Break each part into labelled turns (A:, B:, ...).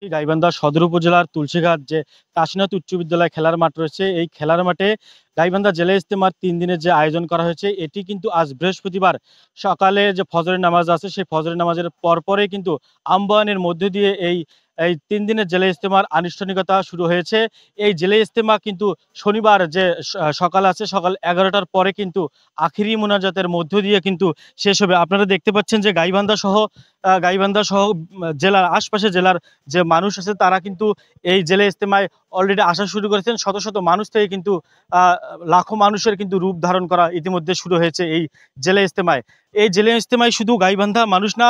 A: গাইবান্ধা সদর উপজেলার তুলসীঘাট যে কাশীনাথ উচ্চ বিদ্যালয় খেলার মাঠ রয়েছে, এই খেলার মাঠে গাইবান্ধা জেলা ইজতেমার 3 দিনের যে আয়োজন করা হয়েছে, এটি কিন্তু আজ বৃহস্পতিবার সকালে যে ফজরের নামাজ আছে, সেই ফজরের নামাজের পরপরে কিন্তু আহ্বানের মধ্য দিয়ে এই এই 3 দিনের জেলা ইজতেমার আনুষ্ঠানিকতা শুরু হয়েছে। এই জেলা ইজতেমা কিন্তু শনিবার যে সকাল আছে, সকাল 11টার পরে কিন্তু আখিরি মোনাজাতের মধ্য দিয়ে কিন্তু শেষ হবে। আপনারা দেখতে পাচ্ছেন যে গাইবান্ধা সহ জেলার আশপাশে জেলার যে মানুষ আছে, তারা কিন্তু এই জেলে ইজতেমায় অলরেডি আসা শুরু করেছেন। শত শত মানুষ থেকে কিন্তু লাখো মানুষের কিন্তু রূপ ধারণ করা ইতিমধ্যে শুরু হয়েছে এই জেলে ইজতেমায়। এই জেলে ইজতেমায় শুধু গাইবান্ধা মানুষ না,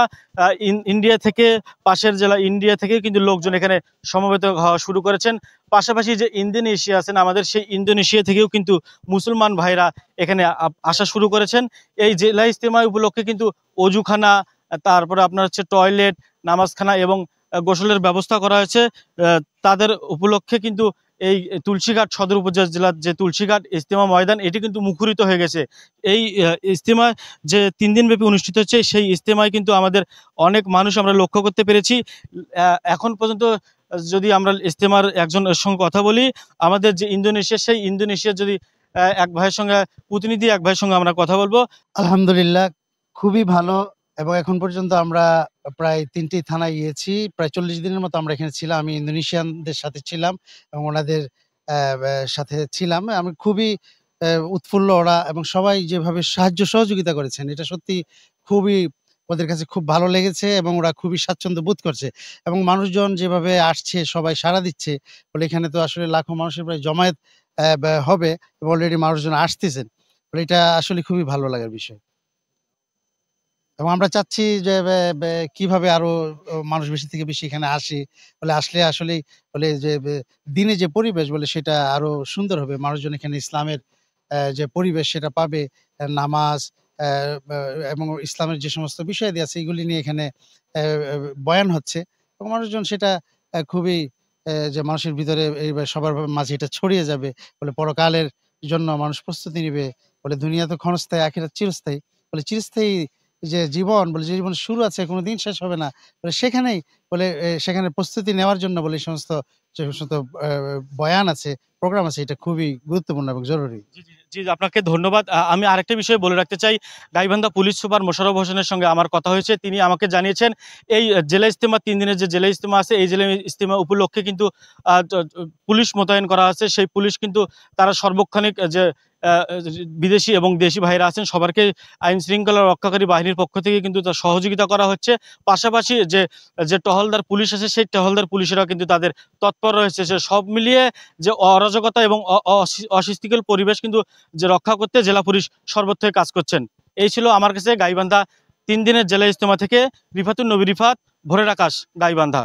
A: ইন্ডিয়া থেকে, পাশের জেলা ইন্ডিয়া থেকে কিন্তু লোকজন এখানে সমবেত হওয়া শুরু করেছেন। পাশাপাশি যে ইন্দোনেশিয়া আছেন আমাদের, সেই ইন্দোনেশিয়া থেকেও কিন্তু মুসলমান ভাইরা এখানে আসা শুরু করেছেন। এই জেলা ইজতেমা উপলক্ষে কিন্তু অজুখানা, তারপরে আপনার হচ্ছে টয়লেট, নামাজখানা এবং গোসলের ব্যবস্থা করা হয়েছে। তাদের উপলক্ষে কিন্তু এই তুলসীঘাট সদর উপজেলার যে তুলসীঘাট ইজতেমা ময়দান, এটি কিন্তু মুখরিত হয়ে গেছে। এই ইজতেমা যে 3 দিন ব্যাপী অনুষ্ঠিত হচ্ছে, সেই ইজতেমায় কিন্তু আমাদের অনেক মানুষ আমরা লক্ষ্য করতে পেরেছি। এখন পর্যন্ত যদি আমরা ইজতেমার একজনের সঙ্গে কথা বলি, আমাদের যে ইন্দোনেশিয়া, সেই ইন্দোনেশিয়ার যদি এক ভাইয়ের সঙ্গে প্রতিনিধি এক ভাইয়ের সঙ্গে আমরা কথা বলবো।
B: আলহামদুলিল্লাহ, খুবই ভালো। এবং এখন পর্যন্ত আমরা প্রায় 3টি থানায় গিয়েছি। প্রায় 40 দিনের মতো আমরা এখানে ছিলাম। আমি ইন্দোনেশিয়ানদের সাথে ছিলাম এবং ওনাদের সাথে ছিলাম। আমি খুবই উৎফুল্ল ওরা, এবং সবাই যেভাবে সাহায্য সহযোগিতা করেছেন, এটা সত্যি খুবই ওদের কাছে খুব ভালো লেগেছে এবং ওরা খুবই স্বাচ্ছন্দ্য বোধ করছে। এবং মানুষজন যেভাবে আসছে, সবাই সাড়া দিচ্ছে বলে, এখানে তো আসলে লাখো মানুষের প্রায় জমায়েত হবে এবং অলরেডি মানুষজন আসতেছেন বলে, এটা আসলে খুবই ভালো লাগার বিষয়। এবং আমরা চাচ্ছি যে কিভাবে আরো মানুষ বেশি থেকে বেশি এখানে আসে, বলে আসলে আসলেই বলে যে দিনে যে পরিবেশ বলে সেটা আরো সুন্দর হবে। মানুষজন এখানে ইসলামের যে পরিবেশ সেটা পাবে। নামাজ বা এবং ইসলামের যে সমস্ত বিষয়াদি আছে এগুলি নিয়ে এখানে বয়ান হচ্ছে এবং মানুষজন সেটা খুবই যে মানুষের ভিতরে সবার মাঝে এটা ছড়িয়ে যাবে বলে, পরকালের জন্য মানুষ প্রস্তুতি নিবে বলে। দুনিয়া তো ক্ষণস্থায়ী, আখিরাত চিরস্থায়ী বলে। চিরস্থায়ী যে জীবন বলে, যে জীবনের শুরু আছে, কোনোদিন শেষ হবে না বলে, সেখানেই বলে সেখানে প্রস্তুতি নেওয়ার জন্য বলে যে সমস্ত বয়ান আছে, প্রোগ্রাম আছে, এটা খুবই গুরুত্বপূর্ণ এবং জরুরি।
A: জি, জি, জি, আপনাকে ধন্যবাদ। আমি আরেকটা বিষয় বলে রাখতে চাই। গাইবান্ধা পুলিশ সুপার মোশাররফ হোসেনের সঙ্গে আমার কথা হয়েছে। তিনি আমাকে জানিয়েছেন এই জেলা ইজতেমা 3 দিনের যে জেলা ইজতেমা আছে, এই জেলা ইজতেমা উপলক্ষে কিন্তু পুলিশ মোতায়েন করা আছে। সেই পুলিশ কিন্তু তারা সর্বক্ষণিক যে বিদেশি এবং দেশি ভাইরা আছেন, সবারকে আইন শৃঙ্খলা রক্ষাকারী বাহিনীর পক্ষ থেকে কিন্তু তার সহযোগিতা করা হচ্ছে। পাশাপাশি যে যে টহলদার পুলিশ আছে, সেই টহলদার পুলিশেরা কিন্তু তাদের তৎপর রয়েছে। সে সব মিলিয়ে যে অরাজকতা এবং অস্বস্তিকর পরিবেশ কিন্তু যে রক্ষা করতে জেলা পুলিশ সর্বত্রই কাজ করছেন। এই ছিল আমার কাছে গাইবান্ধা 3 দিনের জেলা ইজতেমা থেকে রিফাতুন নবী রিফাত, ভোরের আকাশ, গাইবান্ধা।